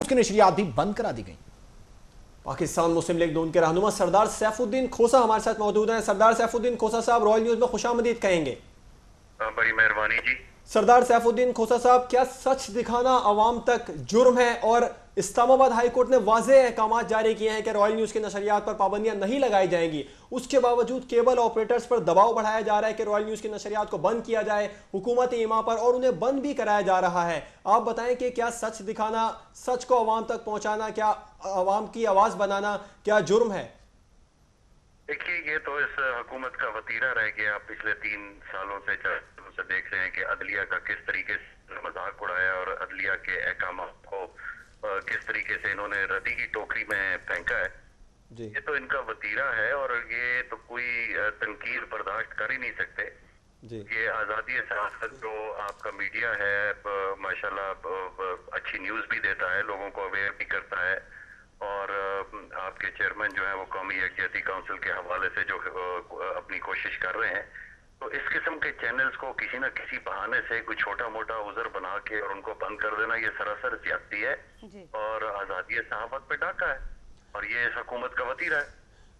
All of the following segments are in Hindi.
की नशरियात भी बंद करा दी गई। पाकिस्तान मुस्लिम लीग नून के रहनुमा सरदार सैफुद्दीन खोसा हमारे साथ मौजूद हैं। सरदार सैफुद्दीन खोसा साहब, रॉयल न्यूज़ में खुशामदीद कहेंगे। बड़ी मेहरबानी जी। सरदार सैफुद्दीन खोसा साहब, क्या सच दिखाना अवाम तक जुर्म है? और इस्लामाबाद हाई कोर्ट ने वाज़ेह अहकाम जारी किए हैं कि रॉयल न्यूज़ की नशरियात पर पाबंदियां नहीं लगाई जाएंगी। उसके बावजूद केबल ऑपरेटर्स पर दबाव बढ़ाया जा रहा है कि रॉयल न्यूज़ की नशरियात को बंद किया जाए हुकूमत ईमा पर, और उन्हें बंद भी कराया जा रहा है। आप बताएं कि क्या सच दिखाना, सच को अवाम तक पहुंचाना, क्या अवाम की आवाज़ बनाना क्या जुर्म है? देखिए, ये तो इस हुकूमत का वतीरा रह गया। पिछले 3 सालों से 4 सालों से देख रहे हैं कि अदलिया का किस तरीके से मजाक उड़ाया और अदलिया के अहकाम को किस तरीके से इन्होंने रद्दी की टोकरी में फेंका है। ये तो इनका वतीरा है और ये तो कोई तनकीर बर्दाश्त कर ही नहीं सकते। ये आज़ादी सियासत जो आपका मीडिया है, माशाल्लाह अच्छी न्यूज़ भी देता है, लोगों को अवेयर भी करता है। और आपके चेयरमैन जो है वो कौमी यकजहती काउंसिल के हवाले से जो अपनी कोशिश कर रहे हैं, तो इस किस्म के चैनल्स को किसी न किसी बहाने से कोई छोटा मोटा उज़र बना के और उनको बंद कर देना, ये सरासर ज्यादती है और आज़ादी सहाफत पे डाका है और ये इस हुकूमत का वतीरा है।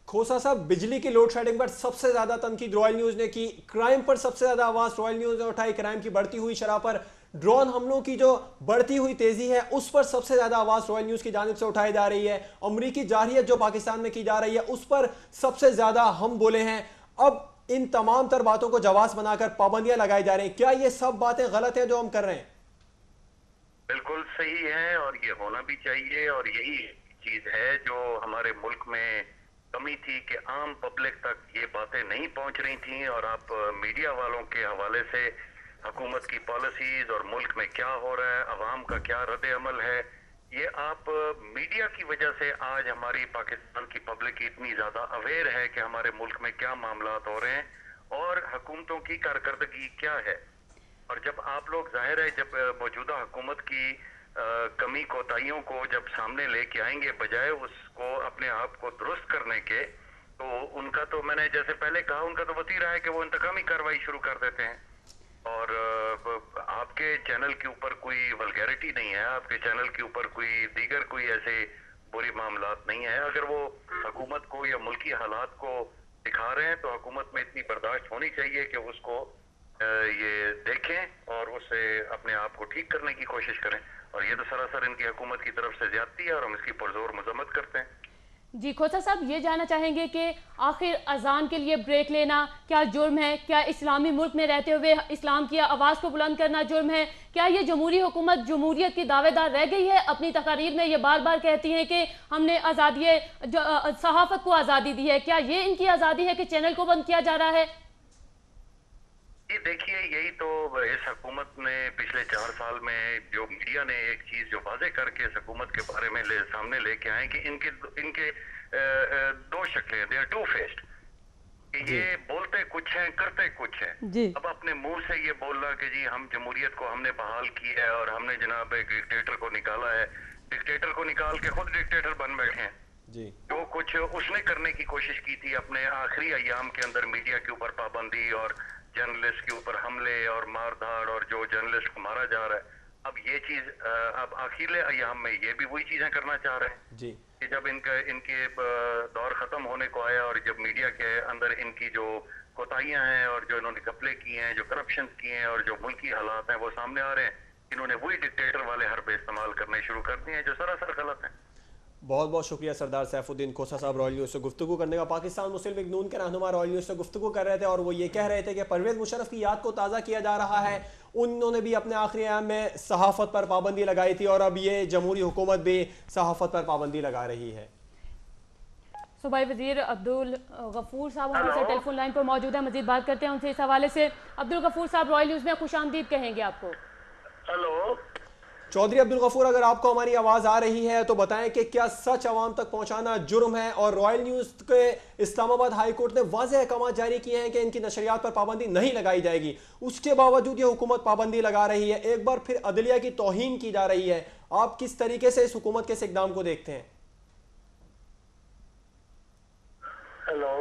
खोसा साहब, बिजली की लोड शेडिंग पर सबसे ज्यादा तनकीद रॉयल न्यूज़ ने की, क्राइम पर सबसे ज्यादा आवाज रॉयल न्यूज़ ने उठाई, क्राइम की बढ़ती हुई शरह पर, ड्रोन हमलों की जो बढ़ती हुई तेजी है उस पर सबसे ज्यादा आवाज रॉयल न्यूज़ की जानिब से उठाई जा रही है, अमरीकी जारहियत जो पाकिस्तान में की जा रही है उस पर सबसे ज्यादा हम बोले हैं। अब इन तमाम तर बातों को जवाब बनाकर पाबंदियां लगाई जा रही हैं, क्या ये सब बातें गलत हैं जो हम कर रहे हैं? बिल्कुल सही है और ये होना भी चाहिए और यही चीज है जो हमारे मुल्क में कमी थी कि आम पब्लिक तक ये बातें नहीं पहुंच रही थी। और आप मीडिया वालों के हवाले से हुकूमत की पॉलिसीज और मुल्क में क्या हो रहा है, अवाम का क्या रद्द अमल है, ये आप मीडिया की वजह से आज हमारी पाकिस्तान की पब्लिक इतनी ज्यादा अवेयर है कि हमारे मुल्क में क्या मामला हो रहे हैं और हुकूमतों की कारकर्दगी क्या है। और जब आप लोग जाहिर है जब मौजूदा हुकूमत की कमी कोताहियों को जब सामने लेके आएंगे बजाय उसको अपने आप को दुरुस्त करने के, तो उनका तो मैंने जैसे पहले कहा उनका तो वतीरा है कि वो इंतकामी कार्रवाई शुरू कर देते हैं। और आपके चैनल के ऊपर कोई वल्गैरिटी नहीं है, आपके चैनल के ऊपर कोई दीगर कोई ऐसे बुरी मामलात नहीं है। अगर वो हुकूमत को या मुल्की हालात को दिखा रहे हैं तो हुकूमत में इतनी बर्दाश्त होनी चाहिए कि उसको ये देखें और उससे अपने आप को ठीक करने की कोशिश करें। और ये तो सरासर इनकी हुकूमत की तरफ से ज्यादती है और हम इसकी पुरजोर मजम्मत करते हैं। जी खोसा साहब, ये जानना चाहेंगे कि आखिर अजान के लिए ब्रेक लेना क्या जुर्म है? क्या इस्लामी मुल्क में रहते हुए इस्लाम की आवाज़ को बुलंद करना जुर्म है? क्या ये जमहूरी हुकूमत जमहूरियत की दावेदार रह गई है? अपनी तकारीर में ये बार बार कहती हैं कि हमने आज़ादी सहाफ़त को आज़ादी दी है। क्या ये इनकी आज़ादी है कि चैनल को बंद किया जा रहा है? ये देखिए, यही तो इस हुकूमत ने पिछले 4 साल में जो मीडिया ने एक चीज जो वाजे करके इस हुकूमत के बारे में सामने लेके आए कि इनके दो शक्लें, दे आर टू फेस्ड। ये बोलते कुछ हैं करते कुछ हैं। अब अपने मुंह से ये बोलना कि जी हम जमहूरियत को हमने बहाल किया है और हमने जनाब एक डिक्टेटर को निकाला है, डिक्टेटर को निकाल के खुद डिक्टेटर बन बैठे हैं। जो कुछ उसने करने की कोशिश की थी अपने आखिरी अयाम के अंदर, मीडिया के ऊपर पाबंदी और जर्नलिस्ट के ऊपर हमले और मारधाड़ और जो जर्नलिस्ट को मारा जा रहा है, अब ये चीज अब आखिरी अयाम में ये भी वही चीजें करना चाह रहे हैं कि जब इनके दौर खत्म होने को आया और जब मीडिया के अंदर इनकी जो कोताहियां हैं और जो इन्होंने घपले किए हैं, जो करप्शन किए हैं और जो मुल्की हालात हैं वो सामने आ रहे हैं, इन्होंने वही डिक्टेटर वाले हरबे इस्तेमाल करने शुरू कर दिए हैं जो सरासर गलत है। बहुत बहुत शुक्रिया सरदार सैफुद्दीन खोसा साहब रॉयल न्यूज़ से गुफ्तगू करने का। पाकिस्तान मुस्लिम लीग नून के रहनुमा रॉयल न्यूज़ से गुफ्तगू कर रहे थे और वो ये कह रहे थे कि परवेज़ मुशर्रफ की याद को ताज़ा किया जा रहा है। उन्होंने भी अपने आखिरी अयाम में सहाफ़त पर पाबंदी लगाई थी और अब ये जमहूरी हुकूमत भी सहाफ़त पर पाबंदी लगा रही है। सूबाई वज़ीर अब्दुल गफूर साहब हमारे टेलीफोन लाइन पर मौजूद है, मजीद बात करते हैं उनसे इस हवाले से। अब्दुल गफूर साहब, रॉयल न्यूज़ में खुशामदीद कहेंगे आपको। हेलो चौधरी अब्दुल गफूर, अगर आपको हमारी आवाज़ आ रही है तो बताएं कि क्या सच आवाम तक पहुंचाना जुर्म है? और रॉयल न्यूज़ के इस्लामाबाद हाई कोर्ट ने वाज़ेह अहकाम जारी किए हैं कि इनकी नशरियात पर पाबंदी नहीं लगाई जाएगी, उसके बावजूद ये हुकूमत पाबंदी लगा रही है। एक बार फिर अदलिया की तौहीन की जा रही है। आप किस तरीके से इस हुकूमत के इस इक़दाम को देखते हैं? हेलो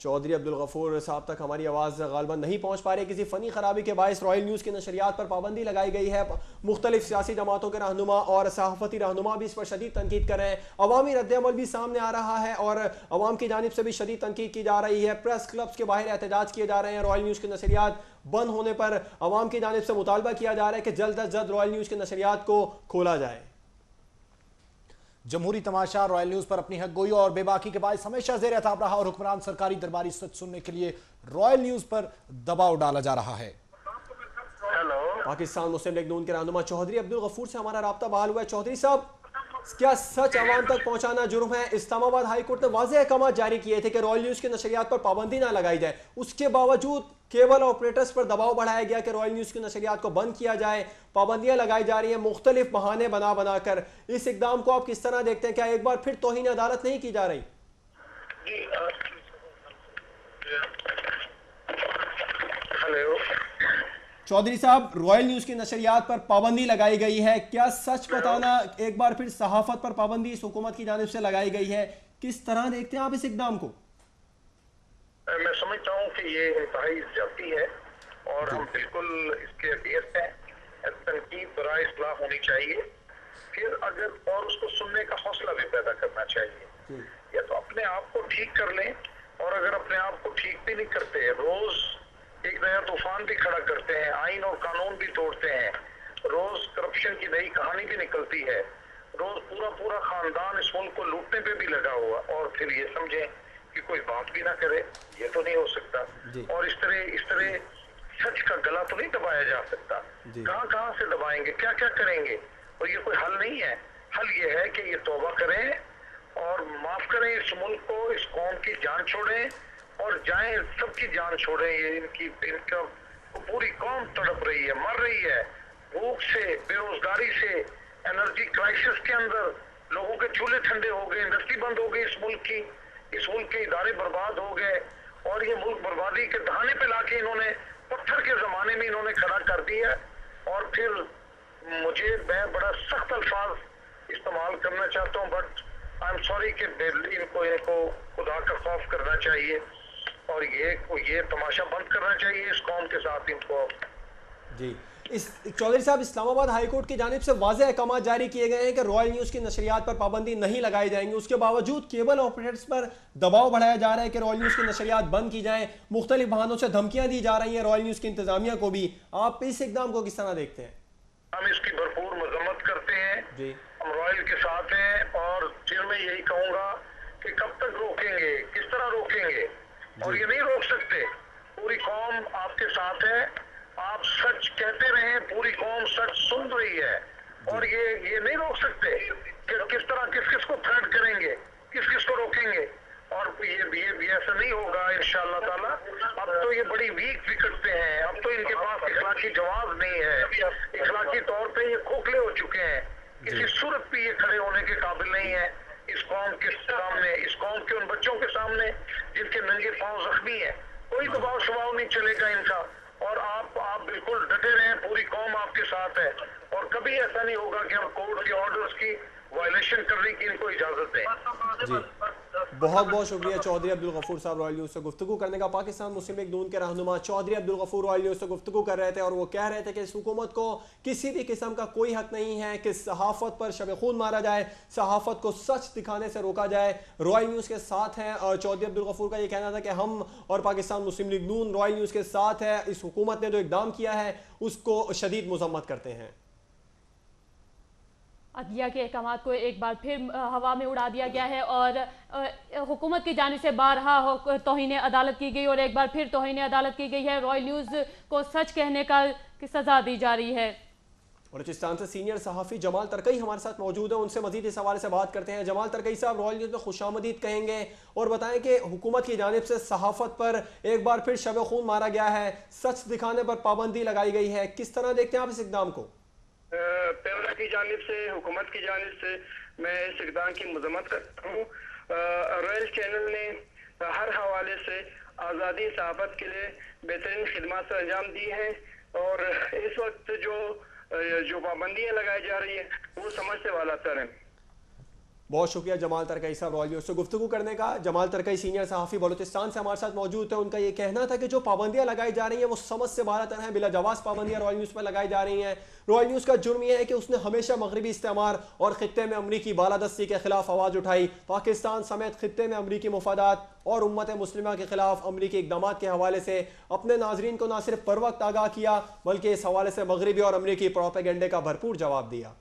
चौधरी अब्दुल गफूर साहब तक हमारी आवाज़ गालबन नहीं पहुंच पा रही। किसी फ़नी खराबी के बायस रॉयल न्यूज़ की नशरियात पर पाबंदी लगाई गई है। मुख्तलिफ सियासी जमातों के रहनुमा और सहाफ़ती रहनुमा भी इस पर शदीद तनकीद कर रहे हैं। अवामी रद्द-ए-अमल भी सामने आ रहा है और अवाम की जानिब से भी शदीद तनकीद की जा रही है। प्रेस क्लब्स के बाहर एहतजाज किए जा रहे हैं। रॉयल न्यूज़ की नशरियात बंद होने पर अवाम की जानिब से मुतालबा किया जा रहा है कि जल्द अज जल्द रॉयल न्यूज़ की नशरियात को खोला जाए। जमहूरी तमाशा रॉयल न्यूज पर अपनी हक गोई और बेबाकी के बायस हमेशा ज़ेर एताब रहा और हुक्मरान सरकारी दरबारी सच सुनने के लिए रॉयल न्यूज पर दबाव डाला जा रहा है। पाकिस्तान मुस्लिम लीग नून के रहनुमा चौधरी अब्दुल गफूर से हमारा राब्ता बहाल हुआ है। चौधरी साहब, क्या सच अवाम तक पहुंचाना जुर्म है? इस्लामाबाद हाई कोर्ट ने वाज़ेह अहकाम जारी किए थे कि रॉयल न्यूज़ की नशरियात पर पाबंदी ना लगाई जाए। उसके बावजूद केबल ऑपरेटर्स पर दबाव बढ़ाया गया कि रॉयल न्यूज़ की नशरियात को बंद किया जाए। पाबंदियां लगाई जा रही हैं मुख्तलिफ बहाने बना बनाकर। इस इकदाम को आप किस तरह देखते हैं? क्या एक बार फिर तौहीन अदालत नहीं की जा रही? हेलो चौधरी साहब, रॉयल न्यूज़ की नशरियात पर पाबंदी लगाई गई है। क्या सच बताना एक बार फिर सहाफत पर पाबंदी इस हुकूमत की जानिब से लगाई गई है? किस तरह देखते हैं आप इस इकदाम को? मैं समझता हूँ कि ये इंतहाई ज्यादती है और हम बिल्कुल इसके अगेंस्ट हैं। तनकीद बराए इस्लाह होनी चाहिए, फिर अगर और उसको सुनने का हौसला भी पैदा करना चाहिए। या तो अपने आप को ठीक कर लें, और अगर अपने आप को ठीक भी नहीं करते, रोज एक नया तूफान भी खड़ा करते हैं, आइन और कानून भी तोड़ते हैं, रोज करप्शन की नई कहानी भी निकलती है, रोज पूरा पूरा खानदान इस मुल्क को लूटने पे भी लगा हुआ, और फिर ये समझें कि कोई बात भी ना करे, ये तो नहीं हो सकता। और इस तरह सच का गला तो नहीं दबाया जा सकता। कहां कहां से दबाएंगे, क्या क्या करेंगे? और ये कोई हल नहीं है। हल ये है कि ये तौबा करें और माफ करें इस मुल्क को, इस कौम की जान छोड़ें और जाएं, सबकी जान छोड़ें। ये इनका पूरी कौम तड़प रही है, मर रही है भूख से, बेरोजगारी से, एनर्जी क्राइसिस के अंदर लोगों के चूल्हे ठंडे हो गए, इंडस्ट्री बंद हो गई इस मुल्क की, इस मुल्क के इदारे बर्बाद हो गए, और ये मुल्क बर्बादी के दहाने पे लाके इन्होंने पत्थर के जमाने में इन्होंने खड़ा कर दिया। और फिर मैं बड़ा सख्त अल्फाज इस्तेमाल करना चाहता हूँ, बट आई एम सॉरी कि इनको खुदा का खौफ करना चाहिए और ये तमाशा बंद करना चाहिए इस कौम के साथ इनको। जी, इस चौधरी साहब, इस्लामाबाद हाई कोर्ट की जानिब से वाज़ेह अहकाम जारी किए गए हैं कि रॉयल न्यूज़ की नशरियात पर पाबंदी नहीं लगाई जाएंगी। उसके बावजूद केबल ऑपरेटर्स पर दबाव बढ़ाया जा रहा है कि रॉयल न्यूज़ की नशरियात बंद की जाएं। मुख्तलिफ बहानों से धमकियां दी जा रही हैं रॉयल न्यूज़ की इंतजामिया को भी। आप इस इकदाम को किस तरह देखते हैं? हम इसकी भरपूर मजम्मत करते हैं जी, हम रॉयल के साथ हैं, और फिर मैं यही कहूंगा कि कब तक रोकेंगे, किस तरह रोकेंगे, और ये नहीं रोक सकते। पूरी कौम आपके साथ है, आप सच कहते रहे, पूरी कौम सच सुन रही है, और ये नहीं रोक सकते कि किस तरह किस को थ्रेट करेंगे, किस को रोकेंगे, और ये ऐसा नहीं होगा इंशाअल्लाह ताला। अब तो ये बड़ी वीक विकेट पे हैं, अब तो इनके पास इखलाकी जवाब नहीं है, इखलाकी तौर पे ये खोखले हो चुके हैं, किसी सूरत पे ये खड़े होने के काबिल नहीं है इस कौम के सामने, इस कौम के उन बच्चों के सामने जिनके नंगे पांव जख्मी है। कोई दबाव शबाव नहीं चलेगा इनका, और आप बिल्कुल डटे रहें, पूरी कौम आपके साथ है, और कभी ऐसा नहीं होगा कि हम कोर्ट के ऑर्डर्स की वायलेशन करने की इनको इजाजत दें। जी, बहुत बहुत शुक्रिया चौधरी अब्दुल गफूर साहब रॉयल न्यूज़ से गुफ्तगू करने का। पाकिस्तान मुस्लिम लीग नून के रहनुमा चौधरी अब्दुल गफूर रॉयल न्यूज़ से गुफ्तगू कर रहे थे, और वो कह रहे थे कि इस हुकूमत को किसी भी किस्म का कोई हक नहीं है कि सहाफ़त पर शब खून मारा जाए, सहाफ़त को सच दिखाने से रोका जाए। रॉयल न्यूज़ के साथ हैं, और चौधरी अब्दुल गफूर का ये कहना था कि हम और पाकिस्तान मुस्लिम लीग नून रॉयल न्यूज़ के साथ है। इस हुकूमत ने जो इकदाम किया है उसको शदीद मजम्मत करते हैं। अदलिया के अहकाम को एक बार फिर हवा में उड़ा दिया गया है, और हुकूमत की जानिब से बारहा तौहीन अदालत की गई, और एक बार फिर तौहीन अदालत की गई है। रॉयल न्यूज़ को सच कहने की सज़ा दी जा रही है। बलूचिस्तान से सीनियर सहाफ़ी जमाल तरकई हमारे साथ मौजूद है, उनसे मजीद इस हवाले से बात करते हैं। जमाल तरकई साहब, रॉयल न्यूज़ में खुशामदीद कहेंगे, और बताएं कि हुकूमत की जानिब से सहाफ़त पर एक बार फिर शब खून मारा गया है, सच दिखाने पर पाबंदी लगाई गई है। किस तरह देखते हैं आप इस इक़दाम को? पेवरा की जानिब से, हुकूमत की जानिब से मैं इस इक़दाम की मजम्मत करता हूँ। रॉयल चैनल ने हर हवाले से आज़ादी सहाफ़त के लिए बेहतरीन खिदमत अंजाम दी है, और इस वक्त जो पाबंदियाँ लगाई जा रही है वो समझ से वाला तर है। बहुत शुक्रिया जमाल तरकई साहब रॉयल न्यूज़ से गुफ्तगू करने का। जमाल तरकई सीनियर सहाफ़ी बलूचिस्तान से हमारे साथ मौजूद थे। उनका ये कहना था कि जो पाबंदियां लगाई जा रही हैं वो समझ से बाहर हैं, बिला जवाज़ पाबंदियां रॉयल न्यूज़ पर लगाई जा रही हैं। रॉयल न्यूज़ का जुर्म यह है कि उसने हमेशा मगरबी इस्तेमार और खित्ते में अमरीकी बालादस्ती के खिलाफ आवाज़ उठाई। पाकिस्तान समेत खित्ते में अमरीकी मुफादात और उम्मत मुस्लिमा के खिलाफ अमरीकी इकदाम के हवाले से अपने नाजरीन को न सिर्फ पर वक्त आगाह किया बल्कि इस हवाले से मगरबी और अमरीकी प्रोपेगेंडे का भरपूर जवाब दिया।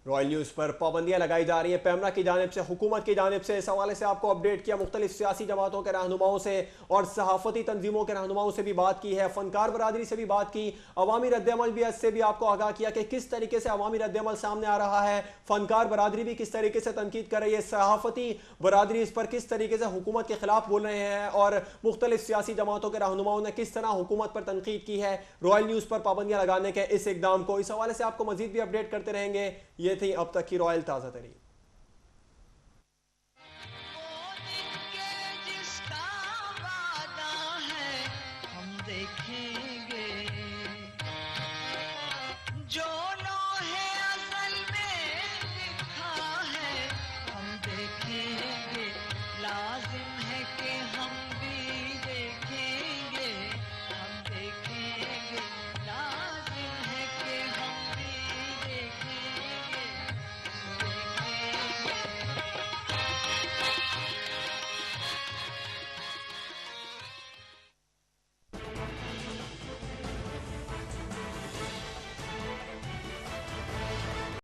रॉयल न्यूज़ पर पाबंदियां लगाई जा रही हैं पैमरा की जानिब से, हुकूमत की जानिब से। इस हवाले से आपको अपडेट किया, मुख्तलिफ सियासी जमातों के रहनुमाओं से और सहाफ़ती तंजीमों के रहनुमाओं से भी बात की है, फ़नकार बरादरी से भी बात की, अवामी रद्दअमल भी इससे भी आपको आगाह किया कि किस तरीके से अवामी रद्दअमल सामने आ रहा है। फ़नकार बरादरी भी किस तरीके से तनकीद कर रही है, सहाफ़ती बरादरी इस पर किस तरीके से हुकूमत के खिलाफ बोल रहे हैं और मुख्तलिफ सियासी जमातों के रहनुमाओं ने किस तरह हुकूमत पर तनकीद की है रॉयल न्यूज़ पर पाबंदियां लगाने के इस इकदाम को। इस हवाले से आपको मजीद भी अपडेट करते रहेंगे। ये थी अब तक की रॉयल ताज़ा तरीन।